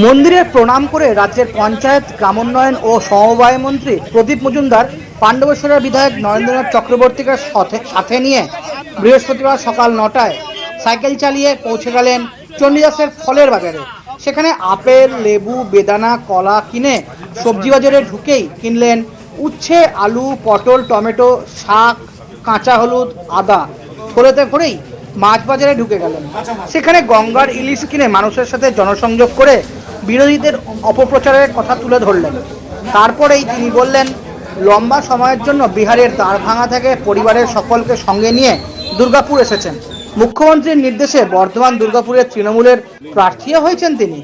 মন্দিরে প্রণাম করে রাজ্যের পঞ্চায়েত, গ্রামোন্নয়ন ও সমবায় মন্ত্রী প্রদীপ মজুমদার পাণ্ডবেশ্বরের বিধায়ক নরেন্দ্রনাথ চক্রবর্তীকে সাথে নিয়ে বৃহস্পতিবার সকাল 9টায় সাইকেল চালিয়ে পৌঁছে গেলেন চণ্ডীদাসের ফলের বাজারে। সেখানে আপেল, লেবু, বেদানা, কলা কিনে সবজি বাজারে ঢুকেই কিনলেন উচ্ছে, আলু, পটল, টমেটো, শাক, কাঁচা হলুদ, আদা। থলেতে করেই মাছ বাজারে ঢুকে গেলেন। সেখানে গঙ্গার ইলিশ কিনে মানুষের সাথে জনসংযোগ করে বিরোধীদের অপপ্রচারের কথা তুলে ধরলেন। তারপরেই তিনি বললেন, লম্বা সময়ের জন্য বিহারের দ্বারভাঙা থেকে পরিবারের সকলকে সঙ্গে নিয়ে দুর্গাপুর এসেছেন। মুখ্যমন্ত্রীর নির্দেশে বর্ধমান দুর্গাপুরের তৃণমূলের প্রার্থীও হয়েছেন তিনি।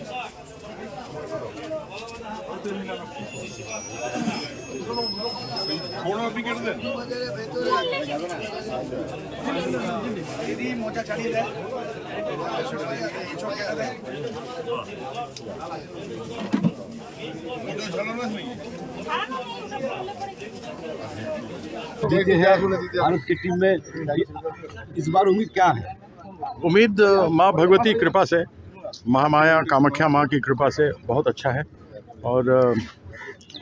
भारत की टीम में इस बार उम्मीद क्या है? उम्मीद माँ भगवती कृपा से, महामाया कामाख्या माँ की कृपा से बहुत अच्छा है। और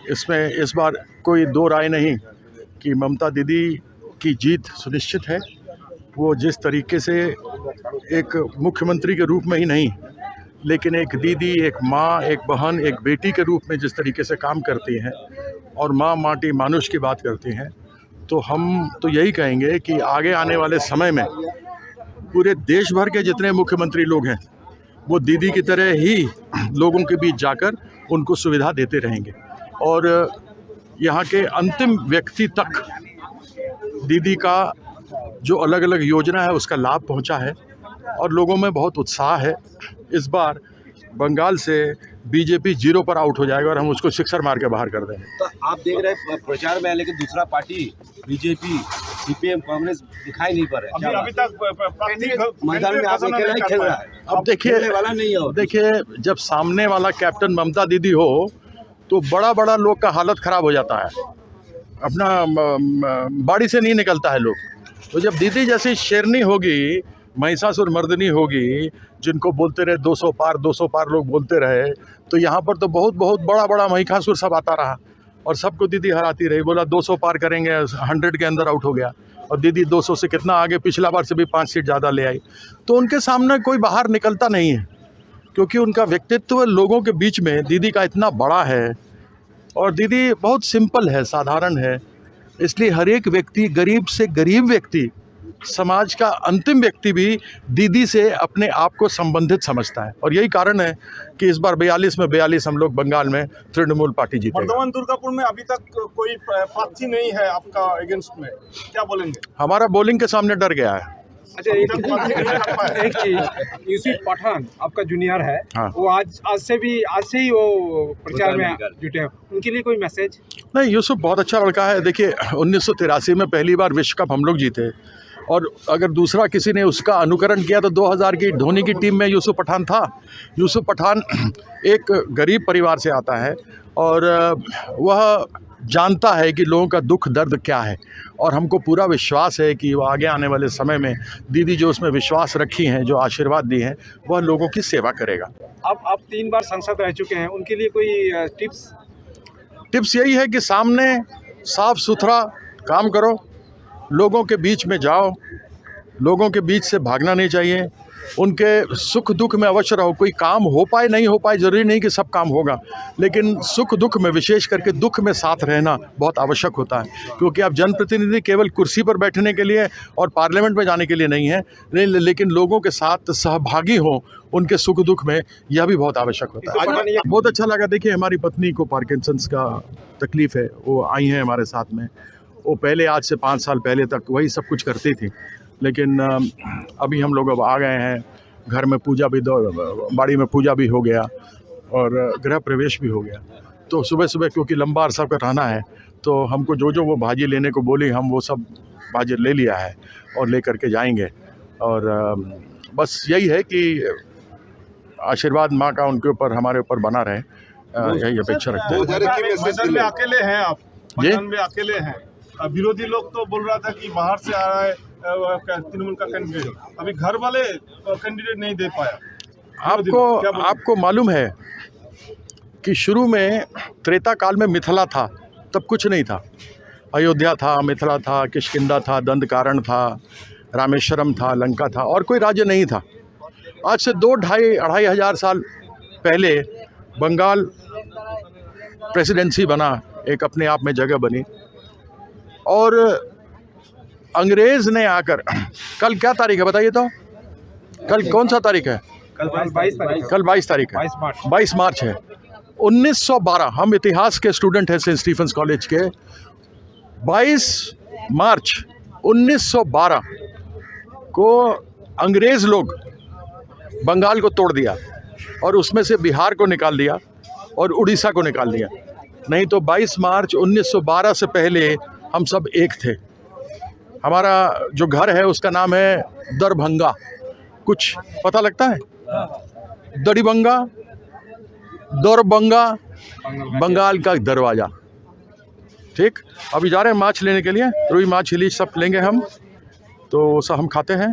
इसमें इस बार कोई दो राय नहीं कि ममता दीदी की जीत सुनिश्चित है। वो जिस तरीके से एक मुख्यमंत्री के रूप में ही नहीं, लेकिन एक दीदी, एक माँ, एक बहन, एक बेटी के रूप में जिस तरीके से काम करती हैं और माँ माटी मानुष की बात करती हैं, तो हम तो यही कहेंगे कि आगे आने वाले समय में पूरे देश भर के जितने मुख्यमंत्री लोग हैं वो दीदी की तरह ही लोगों के बीच जाकर उनको सुविधा देते रहेंगे और यहाँ के अंतिम व्यक्ति तक दीदी का जो अलग अलग योजना है उसका लाभ पहुँचा है और लोगों में बहुत उत्साह है। इस बार बंगाल से बीजेपी 0 पर आउट हो जाएगा और हम उसको सिक्सर मार के बाहर कर देंगे। तो आप देख रहे हैं प्रचार में, लेकिन दूसरा पार्टी बीजेपी, सीपीएम, कांग्रेस दिखाई नहीं पड़ रहा है। अभी तक मैदान में आप अकेला ही खेल रहा है। अब देखिए वाला नहीं है। देखिए, जब सामने वाला कैप्टन ममता दीदी हो तो बड़ा बड़ा लोग का हालत खराब हो जाता है, अपना बाड़ी से नहीं निकलता है लोग। तो जब दीदी जैसी शेरनी होगी, महिषासुर मर्दनी होगी, जिनको बोलते रहे 200 पार लोग बोलते रहे, तो यहाँ पर तो बहुत बहुत बड़ा बड़ा महिषासुर सब आता रहा और सबको दीदी हराती रही। बोला 200 पार करेंगे, 100 के अंदर आउट हो गया और दीदी 200 से कितना आगे, पिछला बार से भी 5 सीट ज़्यादा ले आई। तो उनके सामने कोई बाहर निकलता नहीं है, क्योंकि उनका व्यक्तित्व लोगों के बीच में दीदी का इतना बड़ा है और दीदी बहुत सिंपल है, साधारण है। इसलिए हर एक व्यक्ति, गरीब से गरीब व्यक्ति, समाज का अंतिम व्यक्ति भी दीदी से अपने आप को संबंधित समझता है और यही कारण है कि इस बार 42 में 42 हम लोग बंगाल में तृणमूल पार्टी जीतेगी। वर्धमान दुर्गापुर में अभी तक कोई प्रार्थी नहीं है आपका अगेंस्ट में, क्या बोलेंगे? हमारा बॉलिंग के सामने डर गया है। अच्छा, एक चीज, यूसुफ पठान आपका जूनियर है। हाँ। वो आज से ही वो प्रचार में जुटे हैं, उनके लिए कोई मैसेज? नहीं, यूसुफ बहुत अच्छा लड़का है। देखिए 1983 में पहली बार विश्व कप हम लोग जीते और अगर दूसरा किसी ने उसका अनुकरण किया तो 2000 की धोनी की टीम में यूसुफ पठान था। यूसुफ पठान एक गरीब परिवार से आता है और वह जानता है कि लोगों का दुख दर्द क्या है और हमको पूरा विश्वास है कि वो आगे आने वाले समय में दीदी जो उसमें विश्वास रखी हैं, जो आशीर्वाद दिए हैं, वह लोगों की सेवा करेगा। आप 3 बार सांसद रह चुके हैं, उनके लिए कोई टिप्स यही है कि सामने साफ सुथरा काम करो, लोगों के बीच में जाओ, लोगों के बीच से भागना नहीं चाहिए, उनके सुख दुख में अवश्य रहो। कोई काम हो पाए नहीं हो पाए, ज़रूरी नहीं कि सब काम होगा, लेकिन सुख दुख में, विशेष करके दुख में साथ रहना बहुत आवश्यक होता है। क्योंकि आप जनप्रतिनिधि केवल कुर्सी पर बैठने के लिए और पार्लियामेंट में जाने के लिए नहीं है, लेकिन लोगों के साथ सहभागी हो उनके सुख दुख में, यह भी बहुत आवश्यक होता है। बहुत अच्छा लगा। देखिए हमारी पत्नी को पार्किंसंस का तकलीफ़ है, वो आई हैं हमारे साथ में। वो पहले, आज से 5 साल पहले तक वही सब कुछ करती थी, लेकिन अभी हम लोग अब आ गए हैं। घर में पूजा भी, बाड़ी में पूजा भी हो गया और गृह प्रवेश भी हो गया। तो सुबह सुबह क्योंकि लंबा अरसा का रहना है, तो हमको जो जो वो भाजी लेने को बोली, हम वो सब भाजी ले लिया है और ले करके जाएंगे। और बस यही है कि आशीर्वाद माँ का उनके ऊपर, हमारे ऊपर बना रहे, यही अपेक्षा रखते हैं। मैदान में अकेले हैं आप, मैदान में अकेले हैं। विरोधी लोग तो बोल रहा था कि बाहर से आ रहा है तृणमूल का कैंडिडेट, अभी घर वाले कैंडिडेट नहीं दे पाया। आपको मालूम है कि शुरू में त्रेता काल में मिथिला था, तब कुछ नहीं था। अयोध्या था, मिथिला था, किष्किंधा था, दंडकारण्य था, रामेश्वरम था, लंका था, और कोई राज्य नहीं था। आज से 2-2.5 हज़ार साल पहले बंगाल प्रेसिडेंसी बना, एक अपने आप में जगह बनी। और अंग्रेज़ ने आकर, कल क्या तारीख है बताइए तो? कल कौन सा तारीख है? कल 22 तारीख। कल 22 तारीख है, 22 मार्च है। 1912, हम इतिहास के स्टूडेंट हैं सेंट स्टीफेंस कॉलेज के। 22 मार्च 1912 को अंग्रेज़ लोग बंगाल को तोड़ दिया और उसमें से बिहार को निकाल दिया और उड़ीसा को निकाल दिया। नहीं तो 22 मार्च 1912 से पहले हम सब एक थे। हमारा जो घर है उसका नाम है दरभंगा। कुछ पता लगता है? दड़ीबंगा, दौरबंगा, बंगाल का दरवाज़ा। ठीक, अभी जा रहे हैं माछ लेने के लिए, रुई माछ, हिलीच सब लेंगे हम। तो सब हम खाते हैं।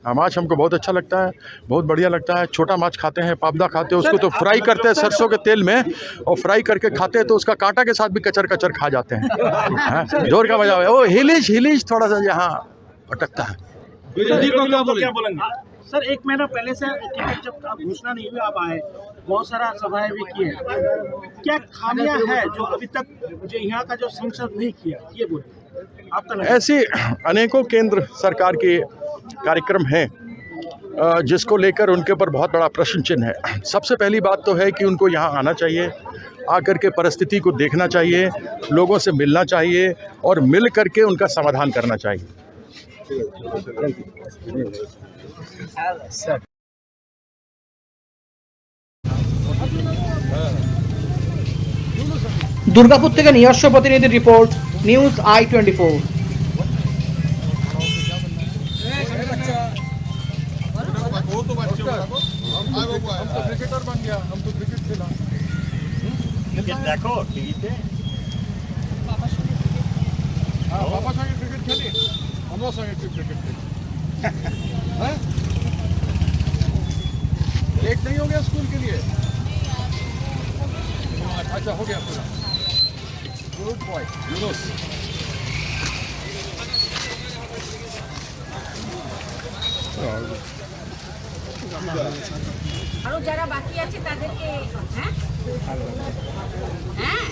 हाँ, माछ हमको बहुत अच्छा लगता है, बहुत बढ़िया लगता है। छोटा माछ खाते हैं, पापदा खाते हैं, उसको तो फ्राई करते हैं सरसों के तेल में, और फ्राई करके खाते हैं तो उसका कांटा के साथ भी कचर कचर खा जाते हैं। जोर का मजा है। वो हिलीच थोड़ा सा यहाँ अटकता है। विरोधी को क्या बोलेंगे? सर, 1 महीना पहले से टिकट जब आप घोषणा नहीं हुई, आप आए, बहुत सारा सभाएं भी की है। क्या खामियां है जो अभी तक जो यहाँ का जो संसद नहीं किया, ये बोलिए आपका नजर। ऐसी अनेकों केंद्र सरकार के कार्यक्रम हैं जिसको लेकर उनके ऊपर बहुत बड़ा प्रश्न चिन्ह है। सबसे पहली बात तो है कि उनको यहाँ आना चाहिए, आकर के परिस्थिति को देखना चाहिए, लोगों से मिलना चाहिए और मिल करके उनका समाधान करना चाहिए। দুর্গাপুর থেকে নিজস্ব প্রতিনিধি রিপোর্ট, নিউজ I-24। देखो टीवी पे पापा संगे क्रिकेट खेली, हमरो संगे क्रिकेट खेली। लेट नहीं हो गया स्कूल के लिए? अच्छा, हो गया पूरा। Good boy Yunus. আরো যারা বাকি আছে তাদেরকে হ্যাঁ হ্যাঁ